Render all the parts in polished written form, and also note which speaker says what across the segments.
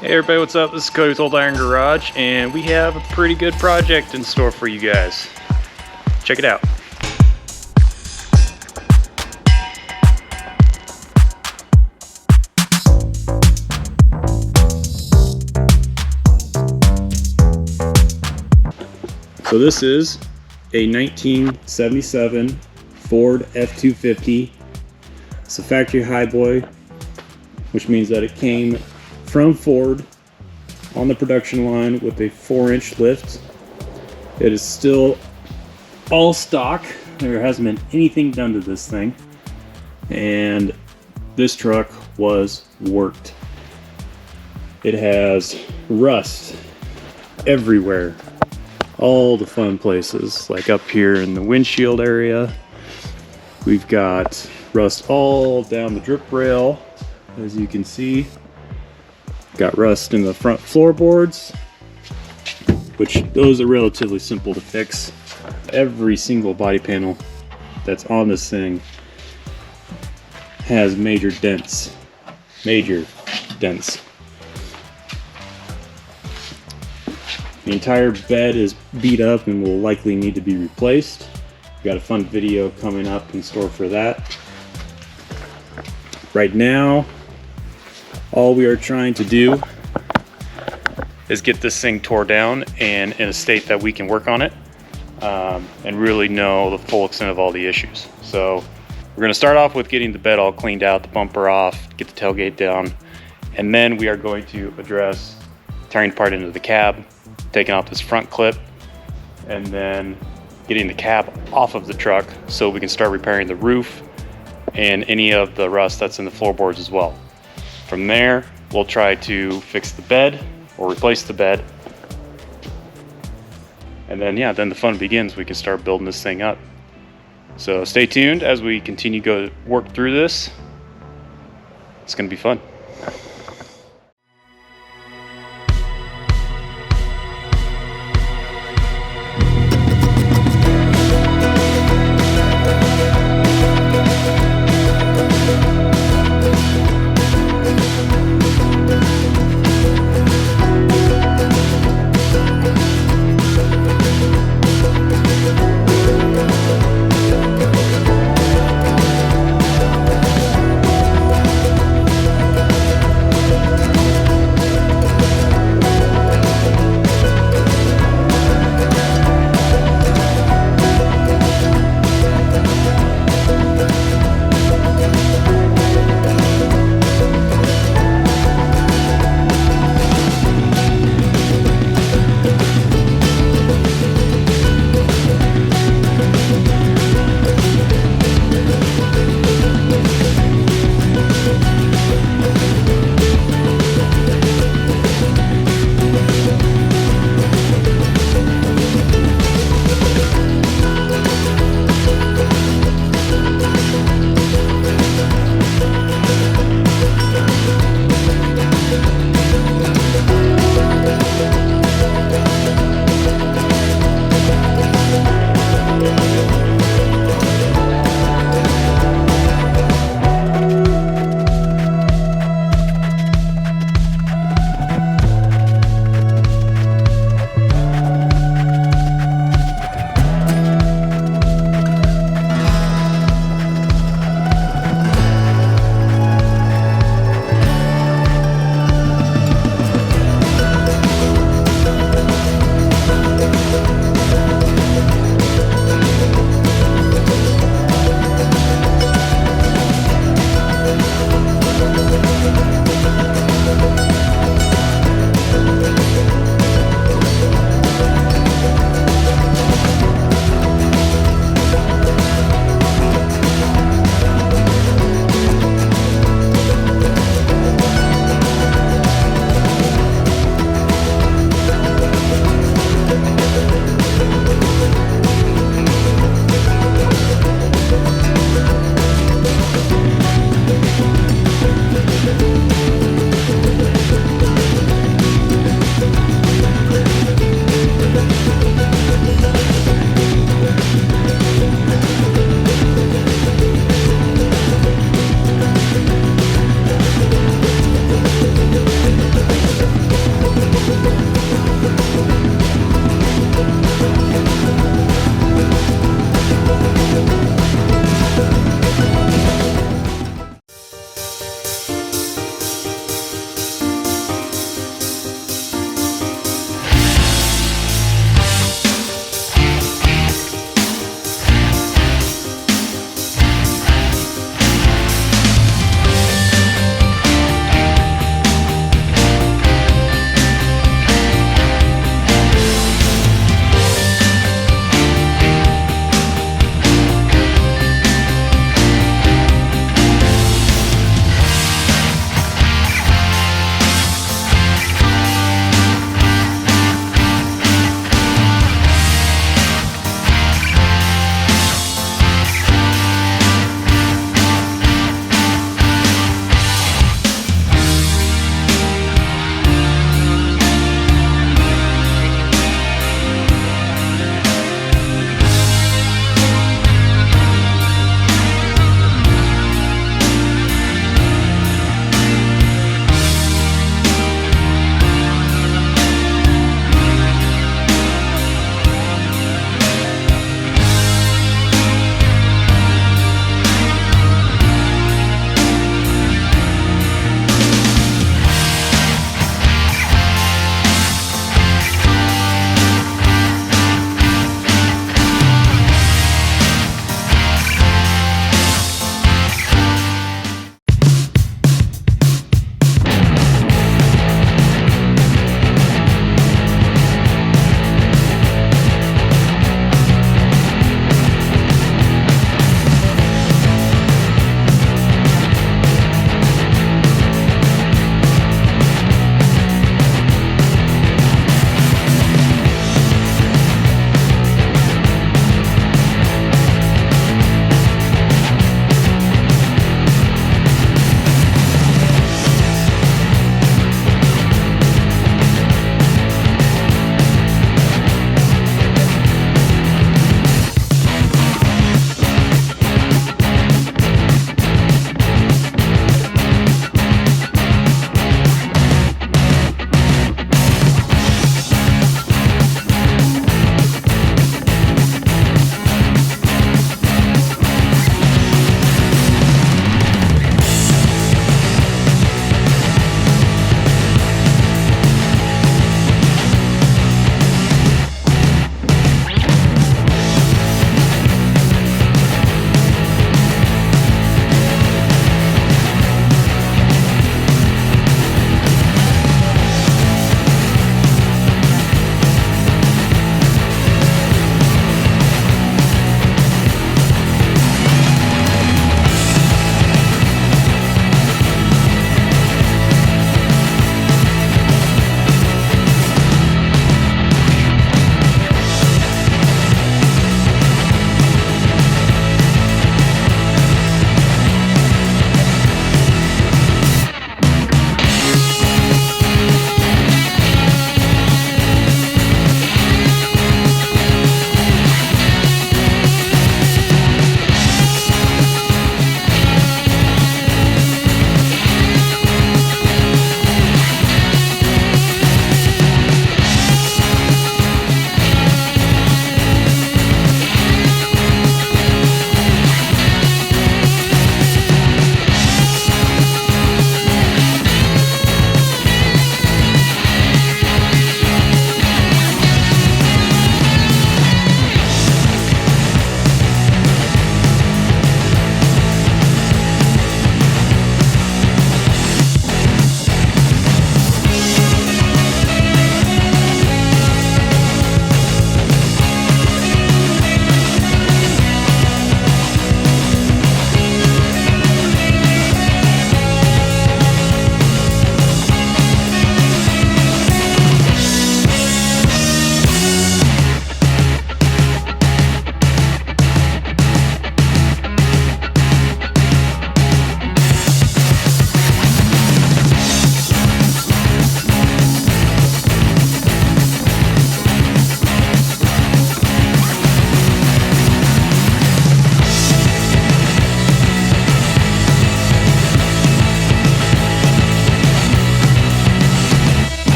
Speaker 1: Hey everybody, what's up? This is Cody with Old Iron Garage, and we have a pretty good project in store for you guys. Check it out. So this is a 1977 Ford F-250. It's a factory highboy, which means that it came from Ford on the production line with a 4-inch lift. It is still all stock. There hasn't been anything done to this thing, and this truck was worked. It has rust everywhere, all the fun places, like up here in the windshield area. We've got rust all down the drip rail, as you can see. Got rust in the front floorboards, which those are relatively simple to fix. Every single body panel that's on this thing has major dents. The entire bed is beat up and will likely need to be replaced. We've got a fun video coming up in store for that. Right now, all we are trying to do is get this thing tore down and in a state that we can work on it and really know the full extent of all the issues. So we're going to start off with getting the bed all cleaned out, the bumper off, get the tailgate down, and then we are going to address tearing apart into the cab, taking off this front clip, and then getting the cab off of the truck so we can start repairing the roof and any of the rust that's in the floorboards as well. From there, we'll try to fix the bed or replace the bed. And then, then the fun begins. We can start building this thing up. So stay tuned as we continue to work through this. It's going to be fun.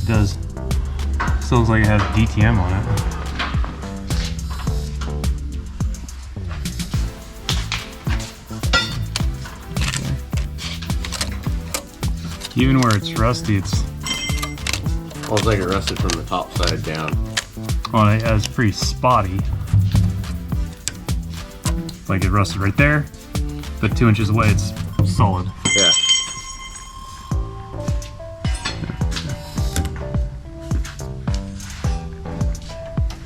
Speaker 1: It does. Still looks like it has DTM on it. Even where it's rusty, it's...
Speaker 2: Well, it's like it rusted from the top side down.
Speaker 1: Well, it's pretty spotty. It's like it rusted right there, but 2 inches away, it's solid.
Speaker 2: Yeah.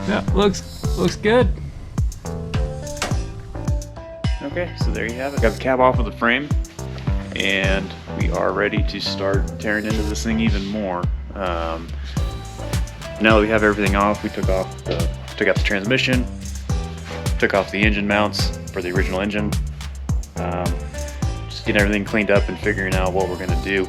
Speaker 1: Yeah, looks good. Okay, so there you have it. Got the cab off of the frame, and we are ready to start tearing into this thing even more. Now that we have everything off, we took out the transmission, took off the engine mounts for the original engine. Just getting everything cleaned up and figuring out what we're going to do.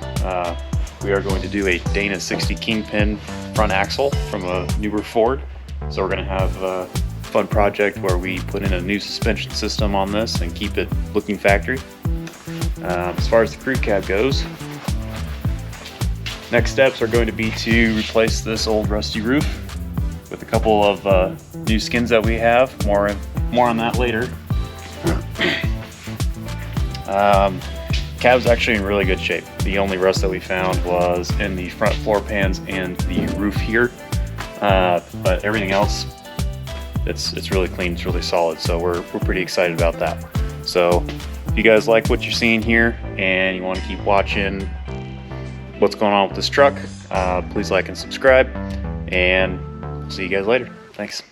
Speaker 1: We are going to do a Dana 60 Kingpin front axle from a newer Ford. So we're going to have a fun project where we put in a new suspension system on this and keep it looking factory. As far as the crew cab goes, next steps are going to be to replace this old rusty roof with a couple of new skins that we have. More on that later. Cab's actually in really good shape. The only rust that we found was in the front floor pans and the roof here. But everything else, it's really clean, it's really solid, so we're pretty excited about that. So if you guys like what you're seeing here and you want to keep watching what's going on with this truck, please like and subscribe, and see you guys later. Thanks.